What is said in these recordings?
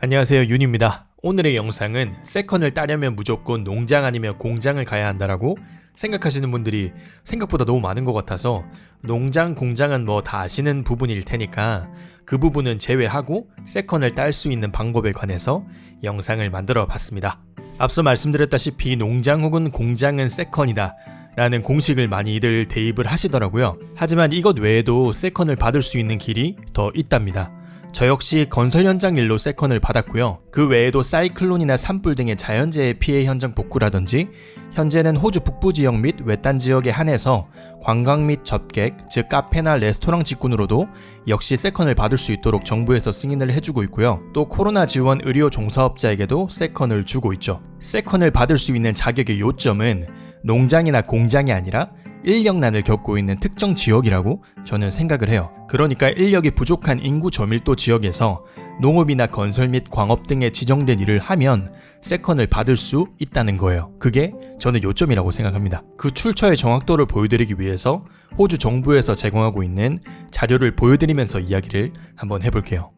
안녕하세요, 윤입니다. 오늘의 영상은 세컨을 따려면 무조건 농장 아니면 공장을 가야 한다라고 생각하시는 분들이 생각보다 너무 많은 것 같아서 농장, 공장은 뭐 다 아시는 부분일 테니까 그 부분은 제외하고 세컨을 딸 수 있는 방법에 관해서 영상을 만들어 봤습니다. 앞서 말씀드렸다시피 농장 혹은 공장은 세컨이다 라는 공식을 많이들 대입을 하시더라고요. 하지만 이것 외에도 세컨을 받을 수 있는 길이 더 있답니다. 저 역시 건설 현장 일로 세컨을 받았고요. 그 외에도 사이클론이나 산불 등의 자연재해 피해 현장 복구라든지 현재는 호주 북부 지역 및 외딴 지역에 한해서 관광 및 접객, 즉 카페나 레스토랑 직군으로도 역시 세컨을 받을 수 있도록 정부에서 승인을 해주고 있고요. 또 코로나 지원 의료 종사업자에게도 세컨을 주고 있죠. 세컨을 받을 수 있는 자격의 요점은 농장이나 공장이 아니라 인력난을 겪고 있는 특정 지역이라고 저는 생각을 해요. 그러니까 인력이 부족한 인구 저밀도 지역에서 농업이나 건설 및 광업 등의 지정된 일을 하면 세컨을 받을 수 있다는 거예요. 그게 저는 요점이라고 생각합니다. 그 출처의 정확도를 보여드리기 위해서 호주 정부에서 제공하고 있는 자료를 보여드리면서 이야기를 한번 해볼게요.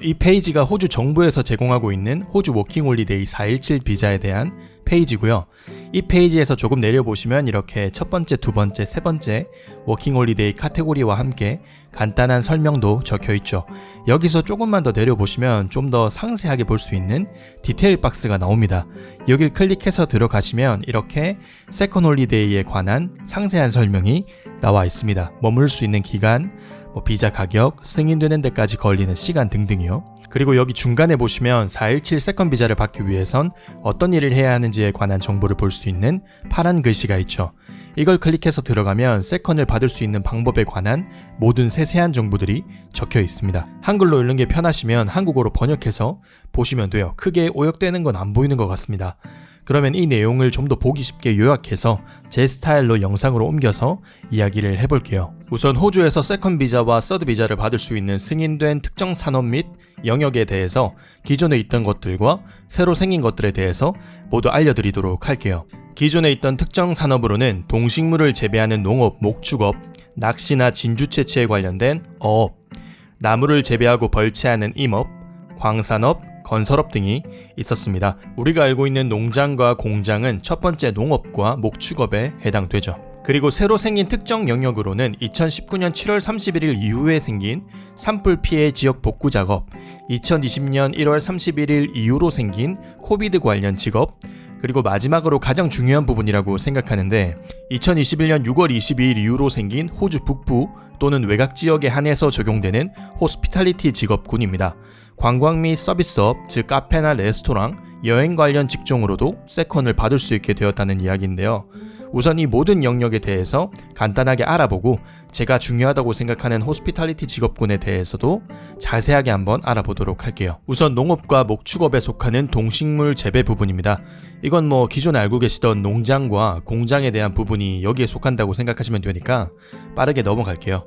이 페이지가 호주 정부에서 제공하고 있는 호주 워킹홀리데이 417 비자에 대한 페이지고요. 이 페이지에서 조금 내려보시면 이렇게 첫 번째, 두 번째, 세 번째 워킹홀리데이 카테고리와 함께 간단한 설명도 적혀있죠. 여기서 조금만 더 내려보시면 좀 더 상세하게 볼 수 있는 디테일 박스가 나옵니다. 여길 클릭해서 들어가시면 이렇게 세컨 홀리데이에 관한 상세한 설명이 나와 있습니다. 머물 수 있는 기간, 비자 가격, 승인되는 데까지 걸리는 시간 등등이요. 그리고 여기 중간에 보시면 417 세컨 비자를 받기 위해선 어떤 일을 해야 하는지에 관한 정보를 볼 수 있는 파란 글씨가 있죠. 이걸 클릭해서 들어가면 세컨을 받을 수 있는 방법에 관한 모든 세세한 정보들이 적혀 있습니다. 한글로 읽는 게 편하시면 한국어로 번역해서 보시면 돼요. 크게 오역되는 건 안 보이는 것 같습니다. 그러면 이 내용을 좀 더 보기 쉽게 요약해서 제 스타일로 영상으로 옮겨서 이야기를 해볼게요. 우선 호주에서 세컨 비자와 서드 비자를 받을 수 있는 승인된 특정 산업 및 영역에 대해서 기존에 있던 것들과 새로 생긴 것들에 대해서 모두 알려드리도록 할게요. 기존에 있던 특정 산업으로는 동식물을 재배하는 농업, 목축업, 낚시나 진주 채취에 관련된 어업, 나무를 재배하고 벌채하는 임업, 광산업, 건설업 등이 있었습니다. 우리가 알고 있는 농장과 공장은 첫 번째 농업과 목축업에 해당되죠. 그리고 새로 생긴 특정 영역으로는 2019년 7월 31일 이후에 생긴 산불 피해 지역 복구 작업, 2020년 1월 31일 이후로 생긴 코비드 관련 직업, 그리고 마지막으로 가장 중요한 부분이라고 생각하는데 2021년 6월 22일 이후로 생긴 호주 북부 또는 외곽 지역에 한해서 적용되는 호스피탈리티 직업군입니다. 관광 및 서비스업, 즉 카페나 레스토랑, 여행 관련 직종으로도 세컨을 받을 수 있게 되었다는 이야기인데요. 우선 이 모든 영역에 대해서 간단하게 알아보고 제가 중요하다고 생각하는 호스피탈리티 직업군에 대해서도 자세하게 한번 알아보도록 할게요. 우선 농업과 목축업에 속하는 동식물 재배 부분입니다. 이건 기존에 알고 계시던 농장과 공장에 대한 부분이 여기에 속한다고 생각하시면 되니까 빠르게 넘어갈게요.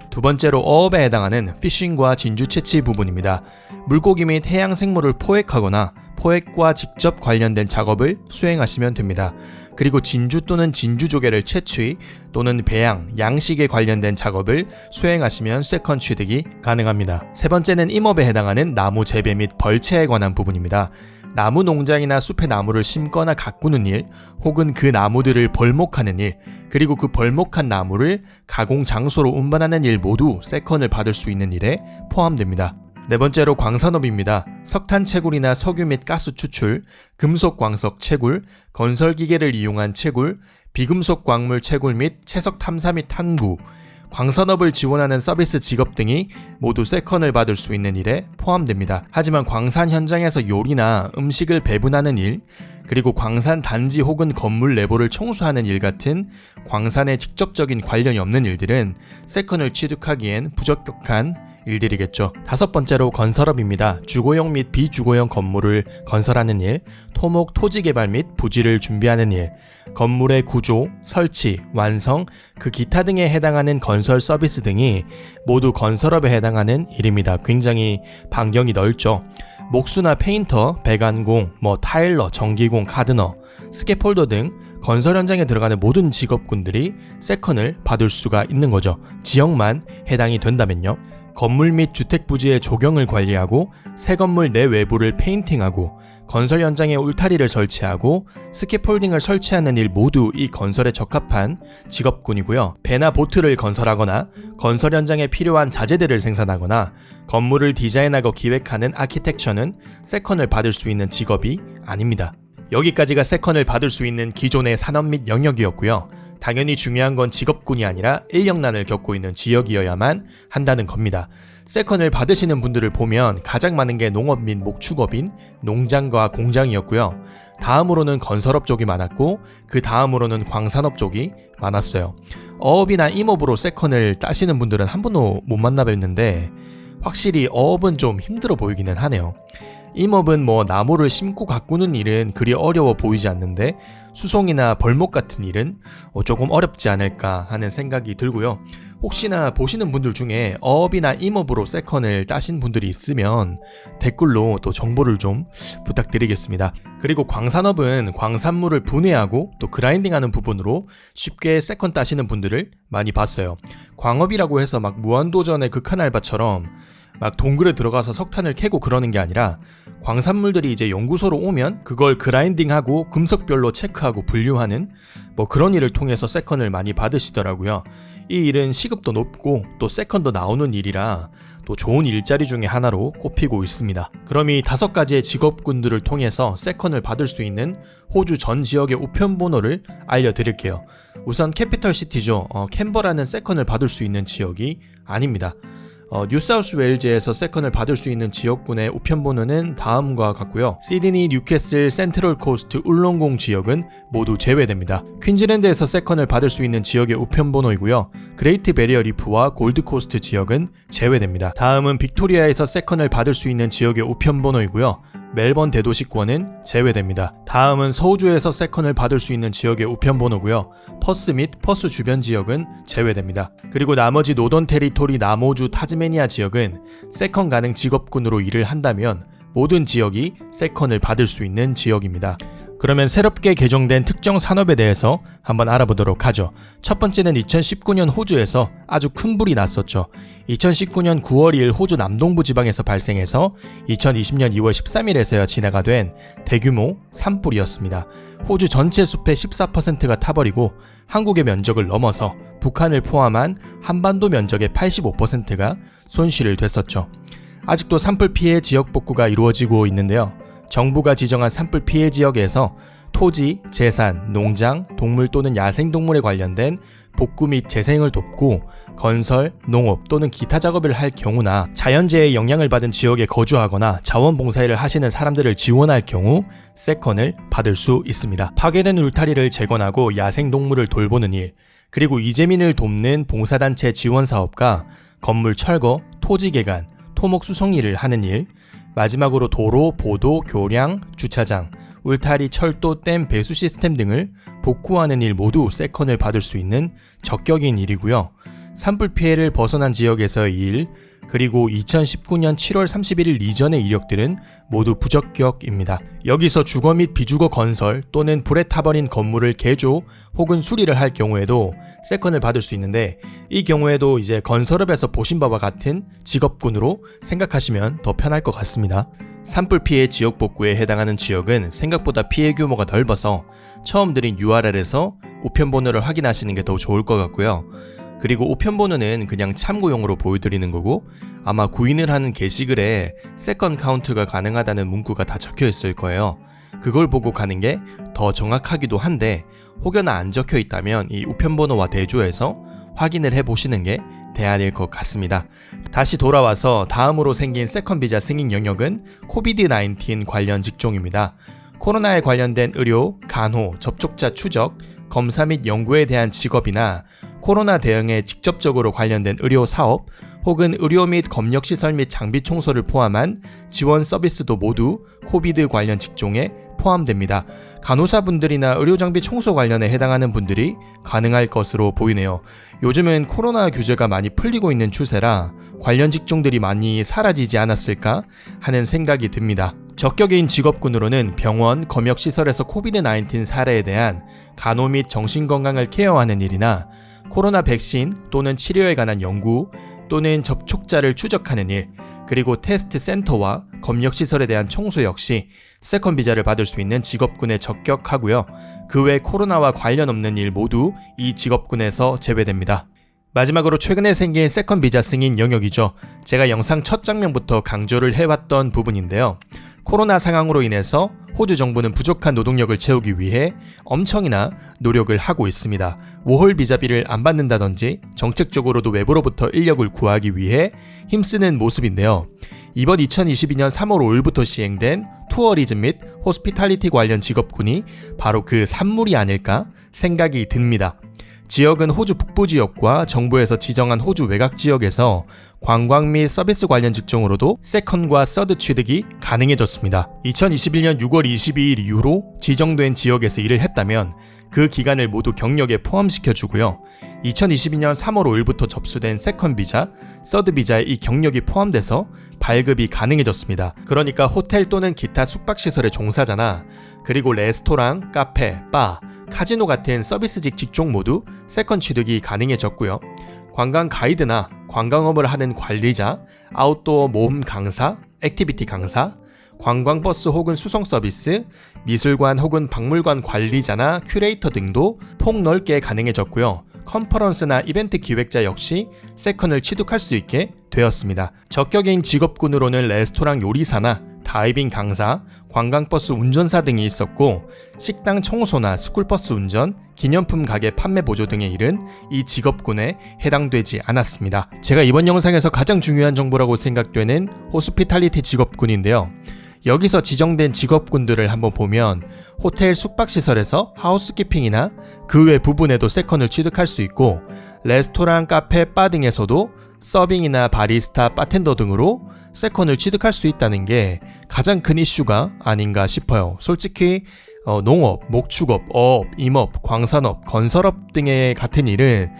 두 번째로 어업에 해당하는 피싱과 진주 채취 부분입니다. 물고기 및 해양 생물을 포획하거나 포획과 직접 관련된 작업을 수행하시면 됩니다. 그리고 진주 또는 진주조개를 채취 또는 배양, 양식에 관련된 작업을 수행하시면 세컨 취득이 가능합니다. 세 번째는 임업에 해당하는 나무 재배 및 벌채에 관한 부분입니다. 나무 농장이나 숲에 나무를 심거나 가꾸는 일, 혹은 그 나무들을 벌목하는 일, 그리고 그 벌목한 나무를 가공 장소로 운반하는 일 모두 세컨을 받을 수 있는 일에 포함됩니다. 네 번째로 광산업입니다. 석탄 채굴이나 석유 및 가스 추출, 금속 광석 채굴, 건설 기계를 이용한 채굴, 비금속 광물 채굴 및 채석 탐사 및 탐구, 광산업을 지원하는 서비스 직업 등이 모두 세컨을 받을 수 있는 일에 포함됩니다. 하지만 광산 현장에서 요리나 음식을 배분하는 일, 그리고 광산 단지 혹은 건물 내부를 청소하는 일 같은 광산에 직접적인 관련이 없는 일들은 세컨을 취득하기엔 부적격한 일들이겠죠. 다섯 번째로 건설업입니다. 주거용 및 비주거용 건물을 건설하는 일, 토목, 토지 개발 및 부지를 준비하는 일, 건물의 구조, 설치, 완성, 그 기타 등에 해당하는 건설 서비스 등이 모두 건설업에 해당하는 일입니다. 굉장히 반경이 넓죠. 목수나 페인터, 배관공, 타일러, 전기공, 가드너, 스캐폴더 등 건설 현장에 들어가는 모든 직업군들이 세컨을 받을 수가 있는 거죠. 지역만 해당이 된다면요. 건물 및 주택 부지의 조경을 관리하고 새 건물 내 외부를 페인팅하고 건설 현장에 울타리를 설치하고 스캐폴딩을 설치하는 일 모두 이 건설에 적합한 직업군이고요. 배나 보트를 건설하거나 건설 현장에 필요한 자재들을 생산하거나 건물을 디자인하고 기획하는 아키텍처는 세컨을 받을 수 있는 직업이 아닙니다. 여기까지가 세컨을 받을 수 있는 기존의 산업 및 영역이었고요. 당연히 중요한 건 직업군이 아니라 인력난을 겪고 있는 지역이어야만 한다는 겁니다. 세컨을 받으시는 분들을 보면 가장 많은 게 농업 및 목축업인 농장과 공장이었고요. 다음으로는 건설업 쪽이 많았고 그 다음으로는 광산업 쪽이 많았어요. 어업이나 임업으로 세컨을 따시는 분들은 한 번도 못 만나뵀는데 확실히 어업은 좀 힘들어 보이기는 하네요. 임업은 나무를 심고 가꾸는 일은 그리 어려워 보이지 않는데 수송이나 벌목 같은 일은 조금 어렵지 않을까 하는 생각이 들고요. 혹시나 보시는 분들 중에 어업이나 임업으로 세컨을 따신 분들이 있으면 댓글로 또 정보를 좀 부탁드리겠습니다. 그리고 광산업은 광산물을 분해하고 또 그라인딩하는 부분으로 쉽게 세컨 따시는 분들을 많이 봤어요. 광업이라고 해서 막 무한도전의 극한알바처럼 막 동굴에 들어가서 석탄을 캐고 그러는 게 아니라 광산물들이 이제 연구소로 오면 그걸 그라인딩하고 금속별로 체크하고 분류하는 그런 일을 통해서 세컨을 많이 받으시더라고요. 이 일은 시급도 높고 또 세컨도 나오는 일이라 또 좋은 일자리 중에 하나로 꼽히고 있습니다. 그럼 이 5가지의 직업군들을 통해서 세컨을 받을 수 있는 호주 전 지역의 우편번호를 알려드릴게요. 우선 캐피털시티죠. 캔버라는 세컨을 받을 수 있는 지역이 아닙니다. 뉴사우스웨일즈에서 세컨을 받을 수 있는 지역군의 우편번호는 다음과 같고요. 시드니, 뉴캐슬, 센트럴 코스트, 울롱공 지역은 모두 제외됩니다. 퀸즐랜드에서 세컨을 받을 수 있는 지역의 우편번호이고요. 그레이트 베리어 리프와 골드코스트 지역은 제외됩니다. 다음은 빅토리아에서 세컨을 받을 수 있는 지역의 우편번호이고요. 멜번 대도시권은 제외됩니다. 다음은 서우주에서 세컨을 받을 수 있는 지역의 우편번호고요. 퍼스 및 퍼스 주변 지역은 제외됩니다. 그리고 나머지 노던 테리토리, 남호주, 타즈메니아 지역은 세컨 가능 직업군으로 일을 한다면 모든 지역이 세컨을 받을 수 있는 지역입니다. 그러면 새롭게 개정된 특정 산업에 대해서 한번 알아보도록 하죠. 첫 번째는 2019년 호주에서 아주 큰 불이 났었죠. 2019년 9월 2일 호주 남동부 지방에서 발생해서 2020년 2월 13일에서야 진화가 된 대규모 산불이었습니다. 호주 전체 숲의 14%가 타버리고 한국의 면적을 넘어서 북한을 포함한 한반도 면적의 85%가 손실을 됐었죠. 아직도 산불 피해 지역 복구가 이루어지고 있는데요. 정부가 지정한 산불 피해 지역에서 토지, 재산, 농장, 동물 또는 야생동물에 관련된 복구 및 재생을 돕고 건설, 농업 또는 기타 작업을 할 경우나 자연재해의 영향을 받은 지역에 거주하거나 자원봉사일을 하시는 사람들을 지원할 경우 세컨을 받을 수 있습니다. 파괴된 울타리를 재건하고 야생동물을 돌보는 일, 그리고 이재민을 돕는 봉사단체 지원사업과 건물 철거, 토지 개간, 토목 수송 일을 하는 일, 마지막으로 도로, 보도, 교량, 주차장, 울타리, 철도, 댐, 배수 시스템 등을 복구하는 일 모두 세컨을 받을 수 있는 적격인 일이고요. 산불 피해를 벗어난 지역에서의 일, 그리고 2019년 7월 31일 이전의 이력들은 모두 부적격입니다. 여기서 주거 및 비주거 건설 또는 불에 타버린 건물을 개조 혹은 수리를 할 경우에도 세컨을 받을 수 있는데 이 경우에도 이제 건설업에서 보신 바와 같은 직업군으로 생각하시면 더 편할 것 같습니다. 산불 피해 지역 복구에 해당하는 지역은 생각보다 피해 규모가 넓어서 처음 드린 URL에서 우편번호를 확인하시는 게 더 좋을 것 같고요. 그리고 우편번호는 그냥 참고용으로 보여드리는 거고 아마 구인을 하는 게시글에 세컨 카운트가 가능하다는 문구가 다 적혀 있을 거예요. 그걸 보고 가는 게 더 정확하기도 한데 혹여나 안 적혀 있다면 이 우편번호와 대조해서 확인을 해보시는 게 대안일 것 같습니다. 다시 돌아와서 다음으로 생긴 세컨 비자 승인 영역은 코비드-19 관련 직종입니다. 코로나에 관련된 의료, 간호, 접촉자 추적, 검사 및 연구에 대한 직업이나 코로나 대응에 직접적으로 관련된 의료 사업 혹은 의료 및 검역시설 및 장비 청소를 포함한 지원 서비스도 모두 코비드 관련 직종에 포함됩니다. 간호사분들이나 의료장비 청소 관련에 해당하는 분들이 가능할 것으로 보이네요. 요즘은 코로나 규제가 많이 풀리고 있는 추세라 관련 직종들이 많이 사라지지 않았을까 하는 생각이 듭니다. 적격인 직업군으로는 병원, 검역시설에서 코비드-19 사례에 대한 간호 및 정신건강을 케어하는 일이나 코로나 백신 또는 치료에 관한 연구, 또는 접촉자를 추적하는 일, 그리고 테스트 센터와 검역시설에 대한 청소 역시 세컨 비자를 받을 수 있는 직업군에 적격하고요. 그 외 코로나와 관련 없는 일 모두 이 직업군에서 제외됩니다. 마지막으로 최근에 생긴 세컨 비자 승인 영역이죠. 제가 영상 첫 장면부터 강조를 해왔던 부분인데요. 코로나 상황으로 인해서 호주 정부는 부족한 노동력을 채우기 위해 엄청이나 노력을 하고 있습니다. 워홀 비자비를 안 받는다든지 정책적으로도 외부로부터 인력을 구하기 위해 힘쓰는 모습인데요. 이번 2022년 3월 5일부터 시행된 투어리즘 및 호스피탈리티 관련 직업군이 바로 그 산물이 아닐까 생각이 듭니다. 지역은 호주 북부 지역과 정부에서 지정한 호주 외곽 지역에서 관광 및 서비스 관련 직종으로도 세컨과 서드 취득이 가능해졌습니다. 2021년 6월 22일 이후로 지정된 지역에서 일을 했다면 그 기간을 모두 경력에 포함시켜주고요. 2022년 3월 5일부터 접수된 세컨 비자, 서드 비자에 이 경력이 포함돼서 발급이 가능해졌습니다. 그러니까 호텔 또는 기타 숙박시설의 종사자나 그리고 레스토랑, 카페, 바, 카지노 같은 서비스직 직종 모두 세컨 취득이 가능해졌고요. 관광 가이드나 관광업을 하는 관리자, 아웃도어 모험 강사, 액티비티 강사, 관광버스 혹은 수송 서비스, 미술관 혹은 박물관 관리자나 큐레이터 등도 폭넓게 가능해졌고요. 컨퍼런스나 이벤트 기획자 역시 세컨을 취득할 수 있게 되었습니다. 적격인 직업군으로는 레스토랑 요리사나 다이빙 강사, 관광버스 운전사 등이 있었고 식당 청소나 스쿨버스 운전, 기념품 가게 판매 보조 등의 일은 이 직업군에 해당되지 않았습니다. 제가 이번 영상에서 가장 중요한 정보라고 생각되는 호스피탈리티 직업군인데요. 여기서 지정된 직업군들을 한번 보면 호텔 숙박시설에서 하우스키핑이나 그 외 부분에도 세컨을 취득할 수 있고 레스토랑, 카페, 바 등에서도 서빙이나 바리스타, 바텐더 등으로 세컨을 취득할 수 있다는 게 가장 큰 이슈가 아닌가 싶어요. 솔직히 농업, 목축업, 어업, 임업, 광산업, 건설업 등의 같은 일은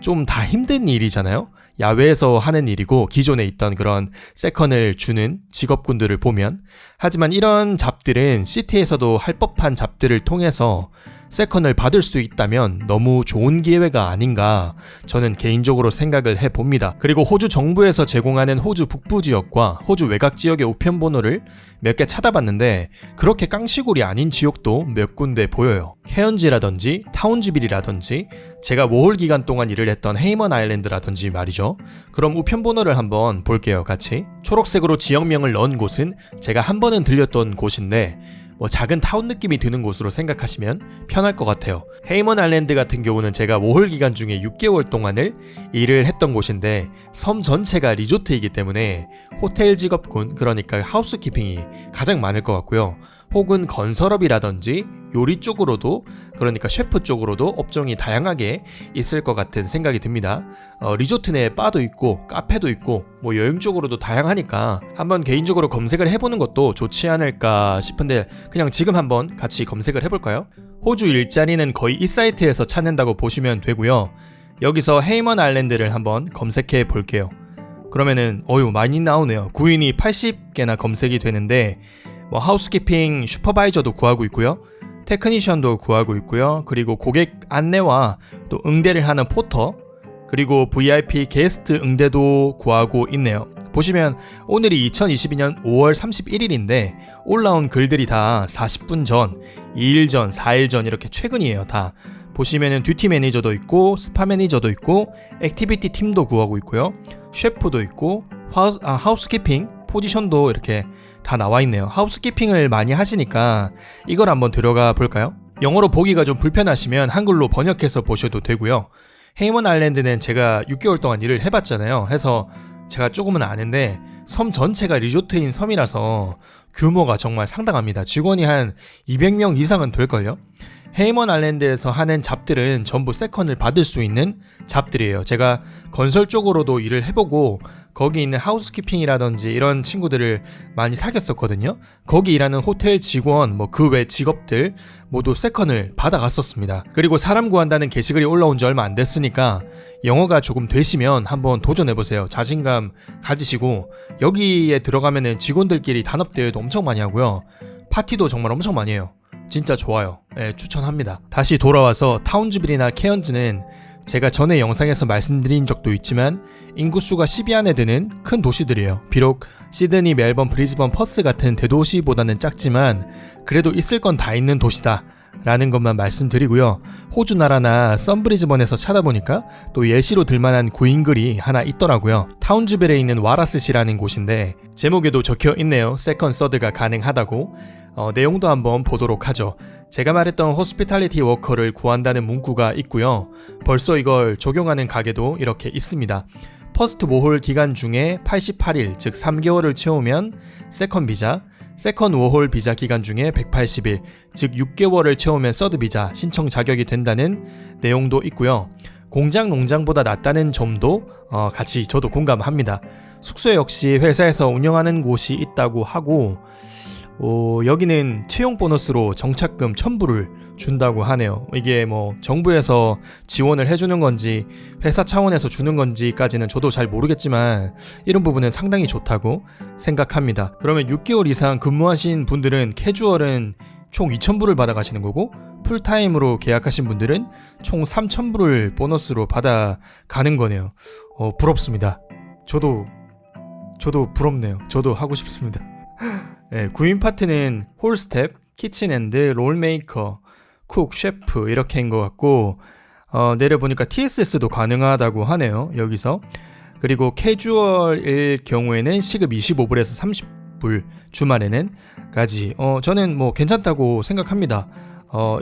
좀 다 힘든 일이잖아요. 야외에서 하는 일이고 기존에 있던 그런 세컨을 주는 직업군들을 보면 하지만 이런 잡들은 시티에서도 할 법한 잡들을 통해서 세컨을 받을 수 있다면 너무 좋은 기회가 아닌가 저는 개인적으로 생각을 해봅니다. 그리고 호주 정부에서 제공하는 호주 북부 지역과 호주 외곽 지역의 우편번호를 몇 개 찾아봤는데 그렇게 깡시골이 아닌 지역도 몇 군데 보여요. 케언즈라든지 타운즈빌이라든지 제가 워홀 기간 동안 일을 했던 헤이먼 아일랜드라든지 말이죠. 그럼 우편번호를 한번 볼게요. 같이. 초록색으로 지역명을 넣은 곳은 제가 한 번은 들렸던 곳인데 작은 타운 느낌이 드는 곳으로 생각하시면 편할 것 같아요. 헤이먼 아일랜드 같은 경우는 제가 워홀 기간 중에 6개월 동안을 일을 했던 곳인데 섬 전체가 리조트이기 때문에 호텔 직업군, 그러니까 하우스키핑이 가장 많을 것 같고요. 혹은 건설업이라든지 요리 쪽으로도, 그러니까 셰프 쪽으로도 업종이 다양하게 있을 것 같은 생각이 듭니다. 리조트 내에 바도 있고 카페도 있고 여행 쪽으로도 다양하니까 한번 개인적으로 검색을 해보는 것도 좋지 않을까 싶은데 그냥 지금 한번 같이 검색을 해볼까요? 호주 일자리는 거의 이 사이트에서 찾는다고 보시면 되고요. 여기서 헤이먼 아일랜드를 한번 검색해 볼게요. 그러면은 많이 나오네요. 구인이 80개나 검색이 되는데 하우스키핑 슈퍼바이저도 구하고 있고요. 테크니션도 구하고 있고요. 그리고 고객 안내와 또 응대를 하는 포터, 그리고 VIP 게스트 응대도 구하고 있네요. 보시면 오늘이 2022년 5월 31일인데 올라온 글들이 다 40분 전, 2일 전, 4일 전 이렇게 최근이에요. 다 보시면은 듀티 매니저도 있고 스파 매니저도 있고 액티비티 팀도 구하고 있고요. 셰프도 있고 하우스키핑 포지션도 이렇게 다 나와 있네요. 하우스키핑을 많이 하시니까 이걸 한번 들어가 볼까요? 영어로 보기가 좀 불편하시면 한글로 번역해서 보셔도 되고요. 헤이먼 아일랜드는 제가 6개월 동안 일을 해봤잖아요. 해서 제가 조금은 아는데 섬 전체가 리조트인 섬이라서 규모가 정말 상당합니다. 직원이 한 200명 이상은 될걸요? 헤이먼 아일랜드에서 하는 잡들은 전부 세컨을 받을 수 있는 잡들이에요. 제가 건설 쪽으로도 일을 해보고 거기 있는 하우스키핑이라든지 이런 친구들을 많이 사귀었었거든요. 거기 일하는 호텔 직원, 그 외 직업들 모두 세컨을 받아갔었습니다. 그리고 사람 구한다는 게시글이 올라온 지 얼마 안 됐으니까 영어가 조금 되시면 한번 도전해보세요. 자신감 가지시고 여기에 들어가면은 직원들끼리 단합대회도 엄청 많이 하고요. 파티도 정말 엄청 많이 해요. 진짜 좋아요. 추천합니다. 다시 돌아와서 타운즈빌이나 케언즈는 제가 전에 영상에서 말씀드린 적도 있지만 인구수가 10위 안에 드는 큰 도시들이에요. 비록 시드니, 멜번, 브리즈번, 퍼스 같은 대도시보다는 작지만 그래도 있을 건 다 있는 도시다 라는 것만 말씀드리고요. 호주 나라나 썬브리즈번에서 찾아보니까 또 예시로 들만한 구인글이 하나 있더라고요. 타운즈벨에 있는 와라스시라는 곳인데 제목에도 적혀 있네요. 세컨 서드가 가능하다고. 내용도 한번 보도록 하죠. 제가 말했던 호스피탈리티 워커를 구한다는 문구가 있고요. 벌써 이걸 적용하는 가게도 이렇게 있습니다. 퍼스트 워홀 기간 중에 88일, 즉 3개월을 채우면 세컨 비자, 세컨 워홀 비자 기간 중에 180일, 즉 6개월을 채우면 서드 비자 신청 자격이 된다는 내용도 있고요. 공장 농장보다 낫다는 점도 같이 저도 공감합니다. 숙소 역시 회사에서 운영하는 곳이 있다고 하고 여기는 채용 보너스로 정착금 1000불을 준다고 하네요. 이게 뭐 정부에서 지원을 해주는 건지 회사 차원에서 주는 건지까지는 저도 잘 모르겠지만 이런 부분은 상당히 좋다고 생각합니다. 그러면 6개월 이상 근무하신 분들은 캐주얼은 총 2000불을 받아가시는 거고 풀타임으로 계약하신 분들은 총 3000불을 보너스로 받아가는 거네요. 부럽습니다. 저도 부럽네요. 저도 하고 싶습니다. 네, 구인 파트는 홀스텝, 키친핸드, 롤메이커, 쿡, 셰프 이렇게인 것 같고 내려보니까 TSS도 가능하다고 하네요. 여기서. 그리고 캐주얼일 경우에는 시급 25불에서 30불 주말에는 까지 저는 뭐 괜찮다고 생각합니다.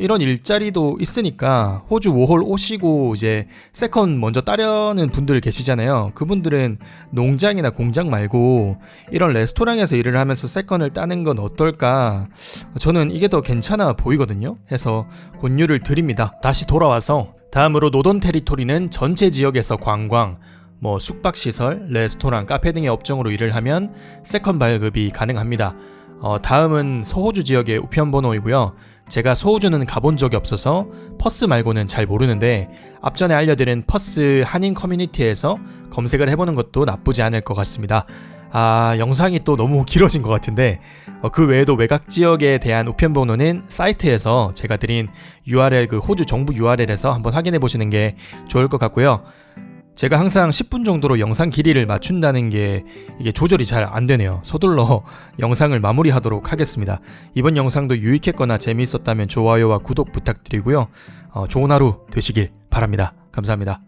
이런 일자리도 있으니까 호주 5홀 오시고 이제 세컨 먼저 따려는 분들 계시잖아요. 그분들은 농장이나 공장 말고 이런 레스토랑에서 일을 하면서 세컨을 따는 건 어떨까? 저는 이게 더 괜찮아 보이거든요. 해서 권유를 드립니다. 다시 돌아와서 다음으로 노던 테리토리는 전체 지역에서 관광, 숙박시설, 레스토랑, 카페 등의 업종으로 일을 하면 세컨 발급이 가능합니다. 다음은 서호주 지역의 우편번호이고요. 제가 서호주는 가본 적이 없어서 퍼스 말고는 잘 모르는데 앞전에 알려드린 퍼스 한인 커뮤니티에서 검색을 해보는 것도 나쁘지 않을 것 같습니다. 영상이 또 너무 길어진 것 같은데 그 외에도 외곽 지역에 대한 우편번호는 사이트에서 제가 드린 URL, 그 호주 정부 URL에서 한번 확인해 보시는 게 좋을 것 같고요. 제가 항상 10분 정도로 영상 길이를 맞춘다는 게 이게 조절이 잘 안 되네요. 서둘러 영상을 마무리하도록 하겠습니다. 이번 영상도 유익했거나 재미있었다면 좋아요와 구독 부탁드리고요. 좋은 하루 되시길 바랍니다. 감사합니다.